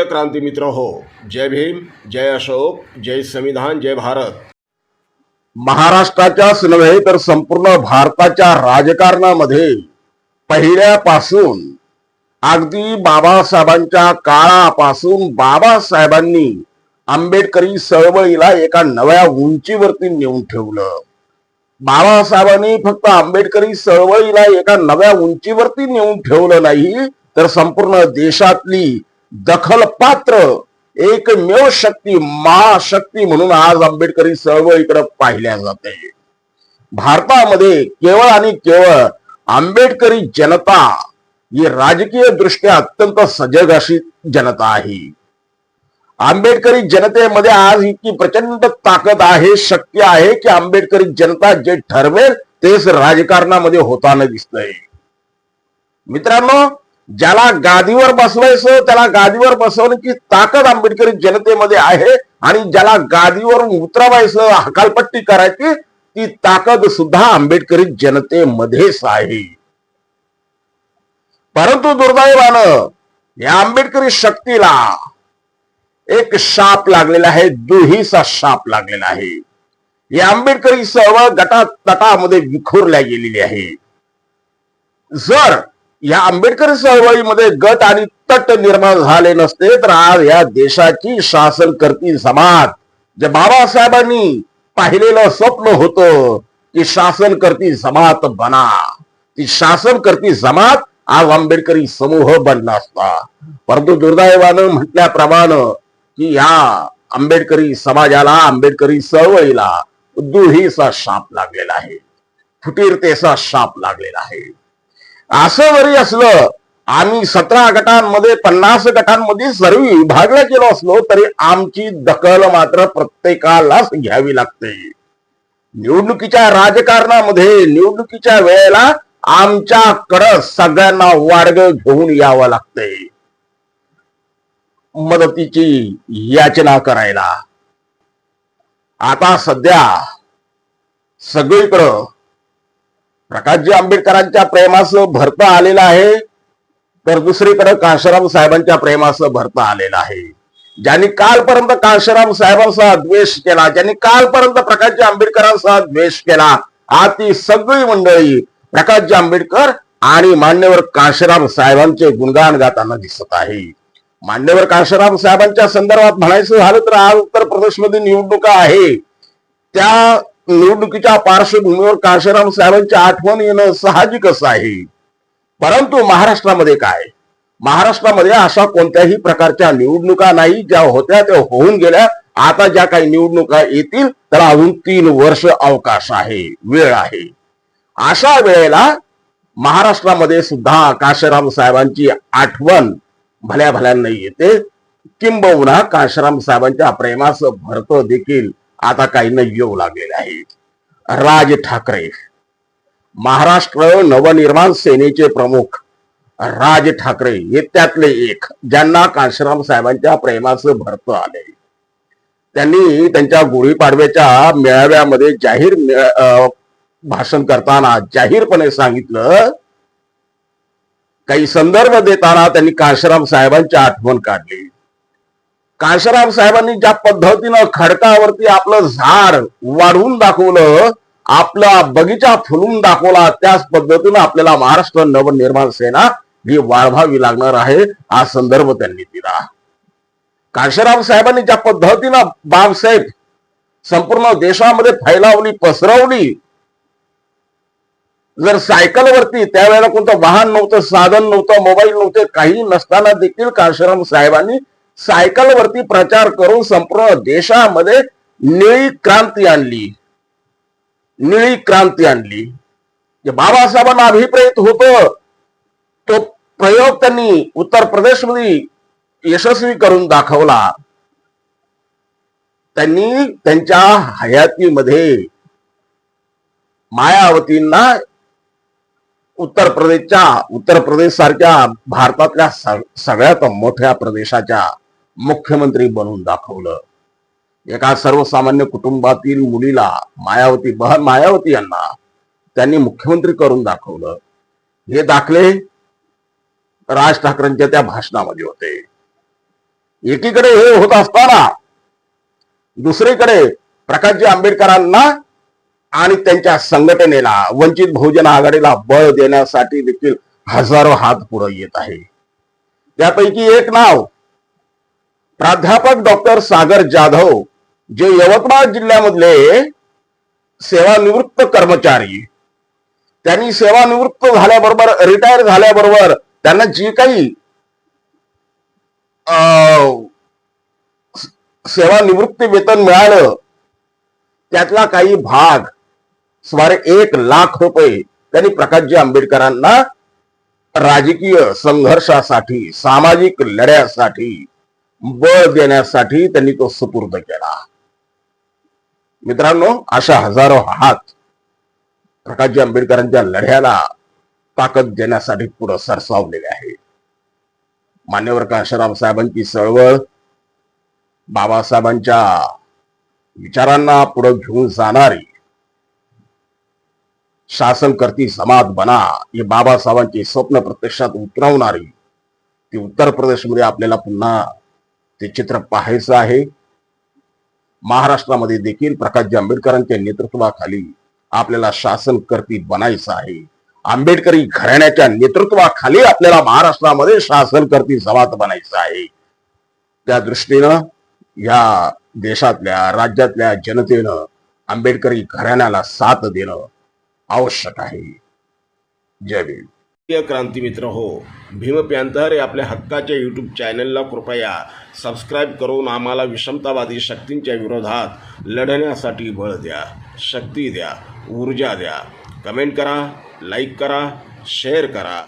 प्रिय क्रांती मित्र हो, जय भीम, जय अशोक, जय संविधान, जय भारत. महाराष्ट्राच्याच नव्हे तर संपूर्ण भारताच्या राजकारणामध्ये पहिल्यापासून अगदी बाबासाहेबांच्या काळापासून बाबासाहेबांनी आंबेडकरी चळवळीला एका नव्या उंचीवरती नेऊन ठेवलं. बाबासाहेबांनी फक्त आंबेडकरी चळवळीला एका नव्या उंचीवरती नेऊन ठेवलं नाही, तर संपूर्ण देशातली दखलपात्र एकमेव शक्ती, महाशक्ती म्हणून आज आंबेडकरी चळवळीकडे पाहिल्या जाते. भारतामध्ये केवळ आणि केवळ आंबेडकरी जनता ही राजकीय दृष्ट्या अत्यंत सजग अशी जनता आहे. आंबेडकरी जनतेमध्ये आज इतकी प्रचंड ताकद आहे, शक्य आहे की आंबेडकरी जनता जे ठरवेल तेच राजकारणामध्ये होताना दिसतंय. मित्रांनो, ज्याला गादीवर बसवायचं त्याला गादीवर बसवण्याची ताकद आंबेडकरी जनतेमध्ये आहे, आणि ज्याला गादीवर उतरवायचं, हकालपट्टी करायची, ती ताकद सुद्धा आंबेडकरी जनतेमध्येच आहे. परंतु दुर्दैवानं या आंबेडकरी शक्तीला एक शाप लागलेला आहे, दुहीचा शाप लागलेला आहे. या आंबेडकरी चळवळ गटातटामध्ये विखुरल्या गेलेली आहे. जर या आंबेडकरी चळवळीमध्ये गट आणि तट निर्माण झाले नसते तर आज या देशाची शासनकर्ती जमात, जे बाबासाहेबांनी पाहिलेलं स्वप्न होतं की शासनकर्ती जमात बना, ती शासनकर्ती जमात आज आंबेडकरी समूह बनला असता. परंतु दुर्दैवानं म्हटल्याप्रमाणे की या आंबेडकरी समाजाला, आंबेडकरी चळवळीला दुहीचा शाप लागलेला आहे, फुटीरतेचा शाप लागलेला आहे. असं जरी असलं, आम्ही 17 गटांमध्ये 50 गटांमध्ये सर्व विभागला गेलो असलो तरी आमची दखल मात्र प्रत्येकालाच घ्यावी लागते. निवडणुकीच्या राजकारणामध्ये निवडणुकीच्या वेळेला आमच्याकडं सगळ्यांना वाडग घेऊन यावं लागतंय, मदतीची याचना करायला. आता सध्या सगळीकडं प्रकाशजी आंबेडकरांच्या प्रेमाचं भरतं आलेलं आहे, तर दुसरीकडे कांशीराम साहेबांच्या प्रेमाचं भरतं आलेलं आहे. ज्यांनी कालपर्यंत कांशीराम साहेबांचा द्वेष केला, ज्यांनी कालपर्यंत प्रकाशजी आंबेडकरांचा द्वेष केला, आज ती सगळी मंडळी प्रकाशजी आंबेडकर आणि मान्यवर कांशीराम साहेबांचे गुणगान गाताना दिसत आहे. मान्यवर कांशीराम साहेबांच्या संदर्भात म्हणायचं झालं तर आज उत्तर प्रदेशमध्ये निवडणुका आहे. त्या निवडणुकीच्या पार्श्वभूमीवर कांशीराम साहेबांची आठवण येणं साहजिकच आहे. परंतु महाराष्ट्रामध्ये काय, महाराष्ट्रामध्ये अशा कोणत्याही प्रकारच्या निवडणुका नाही. ज्या होत्या त्या होऊन गेल्या. आता ज्या काही निवडणुका येतील त्याला अजून 3 वर्ष अवकाश आहे, वेळ आहे. अशा वेळेला महाराष्ट्रामध्ये सुद्धा कांशीराम साहेबांची आठवण भल्या भल्यांना येते. किंबहुना कांशीराम साहेबांच्या प्रेमाचं भरतं देखील आता काहींना येऊ लागलेले आहे. राज ठाकरे, महाराष्ट्र नवनिर्माण सेनेचे प्रमुख राज ठाकरे हे त्यातले एक, ज्यांना कांशीराम साहेबांच्या प्रेमाचं भरतं आले. त्यांनी त्यांच्या गुढीपाडव्याच्या मेळाव्यामध्ये जाहीर भाषण करताना जाहीरपणे सांगितलं, काही संदर्भ देताना त्यांनी कांशीराम साहेबांची आठवण काढली. कांशीराम साहेबांनी ज्या पद्धतीनं खडकावरती आपलं झाड वाढवून दाखवलं, आपला बगीचा फुलून दाखवला, त्याच पद्धतीनं आपल्याला महाराष्ट्र नवनिर्माण सेना ही वाढवावी लागणार आहे, हा संदर्भ त्यांनी दिला. कांशीराम साहेबांनी ज्या पद्धतीनं बाबासाहेब संपूर्ण देशामध्ये फैलावली, पसरवली. जर सायकलवरती, त्यावेळेला कोणतं वाहन नव्हतं, साधन नव्हतं, मोबाईल नव्हते, काही नसताना देखील कांशीराम साहेबांनी सायकलवरती प्रचार करून संपूर्ण देशामध्ये निळी क्रांती आणली, निळी क्रांती आणली. जे बाबासाहेबांना अभिप्रेत होतं तो प्रयोग त्यांनी उत्तर प्रदेशमध्ये यशस्वी करून दाखवला. त्यांनी त्यांच्या हयातीमध्ये मायावतींना उत्तर प्रदेश सारख्या भारतातल्या सगळ्यात मोठ्या प्रदेशाच्या मुख्यमंत्री बनवून दाखवलं. एका सर्वसामान्य कुटुंबातील मुलीला, मायावती, बहन मायावती यांना त्यांनी मुख्यमंत्री करून दाखवलं. हे दाखले राज ठाकरेंच्या त्या भाषणामध्ये होते. एकीकडे हे होत असताना दुसरीकडे प्रकाशजी आंबेडकरांना आणि त्यांच्या संघटनेला वंचित बहुजन आघाडीला बळ देण्यासाठी देखील हजारो हात पुढे येत आहे. त्यापैकी एक नाव प्राध्यापक डॉक्टर सागर जाधव, जे यवतमाळ जिल्ह्यामधले सेवानिवृत्त कर्मचारी, त्यांनी सेवानिवृत्त झाल्याबरोबर रिटायर झाल्याबरोबर त्यांना जी काही सेवानिवृत्ती वेतन मिळालं त्यातला काही भाग सुमारे 1,00,000 त्यांनी प्रकाशजी आंबेडकरांना राजकीय संघर्षासाठी, सामाजिक लढ्यासाठी बळ देण्यासाठी त्यांनी तो सुपूर्द केला. मित्रांनो, अशा हजारो हात प्रकाशजी आंबेडकरांच्या लढ्याला ताकद देण्यासाठी पुढे सरसावलेले आहे. मान्यवर कांशीराम साहेबांची चळवळ, बाबासाहेबांच्या विचारांना पुढे घेऊन जाणारी, शासन करती समाज बना हे बाबासाहेबांचे स्वप्न प्रत्यक्षात उतरवणारी ती उत्तर प्रदेशमध्ये आपल्याला पुन्हा ते चित्र पाहायचं आहे. महाराष्ट्रामध्ये देखील प्रकाशजी आंबेडकरांच्या नेतृत्वाखाली आपल्याला शासन करती बनायचं आहे. आंबेडकरी घराण्याच्या नेतृत्वाखाली आपल्याला महाराष्ट्रामध्ये शासन करती जमात बनायचं आहे. त्या दृष्टीनं या देशातल्या, राज्यातल्या जनतेनं आंबेडकरी घराण्याला साथ देणं आवश्यक आहे. जय भीम. क्रांती मित्र हो, भीम पॅंथर या आपल्या हक्काच्या यूट्यूब चॅनलला कृपया सबस्क्राईब करून आम्हाला विषमतावादी शक्तींच्या विरोधात लढण्यासाठी बळ द्या, शक्ती द्या, ऊर्जा द्या. कमेंट करा, लाईक करा, शेअर करा.